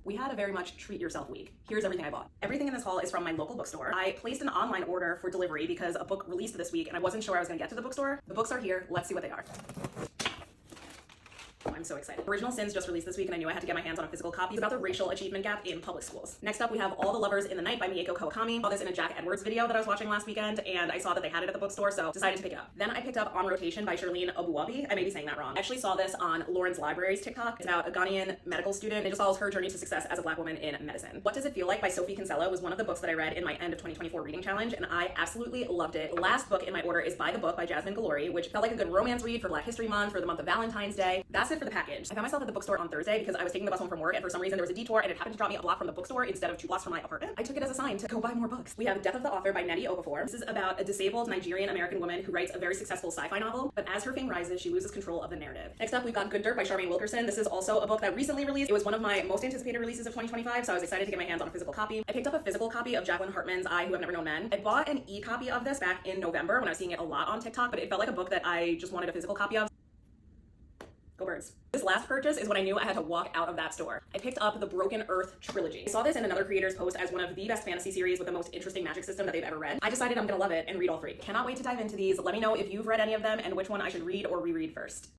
We had a very much treat yourself week. Here's everything I bought. Everything in this haul is from my local bookstore. I placed an online order for delivery because a book released this week and I wasn't sure I was gonna get to the bookstore. The books are here. Let's see what they are. Oh, I'm so excited. Original Sins just released this week and I knew I had to get my hands on a physical copy. It's about the racial achievement gap in public schools. Next up, we have All the Lovers in the Night by Mieko Kawakami. I saw this in a Jack Edwards video that I was watching last weekend and I saw that they had it at the bookstore, so decided to pick it up. Then I picked up On Rotation by Shirlene Abuabi. I may be saying that wrong. I actually saw this on Lauren's Library's TikTok. It's about a Ghanaian medical student. It just follows her journey to success as a Black woman in medicine. What Does It Feel Like by Sophie Kinsella was one of the books that I read in my end of 2024 reading challenge and I absolutely loved it. The last book in my order is By the Book by Jasmine Galori, which felt like a good romance read for Black History Month, for the month of Valentine's Day. That's it for the package. I found myself at the bookstore on Thursday because I was taking the bus home from work and for some reason there was a detour and it happened to drop me a block from the bookstore instead of 2 blocks from my apartment. I took it as a sign to go buy more books. We have Death of the Author by Nnedi Okofor. This is about a disabled Nigerian American woman who writes a very successful sci-fi novel, but as her fame rises, she loses control of the narrative. Next up, we've got Good Dirt by Charmaine Wilkerson. This is also a book that recently released. It was one of my most anticipated releases of 2025, so I was excited to get my hands on a physical copy. I picked up a physical copy of Jacqueline Hartman's I Who Have Never Known Men. I bought an e-copy of this back in November when I was seeing it a lot on TikTok, but it felt like a book that I just wanted a physical copy of. Go Birds. This last purchase is when I knew I had to walk out of that store. I picked up the Broken Earth trilogy. I saw this in another creator's post as one of the best fantasy series with the most interesting magic system that they've ever read. I decided I'm gonna love it and read all 3. Cannot wait to dive into these. Let me know if you've read any of them and which one I should read or reread first.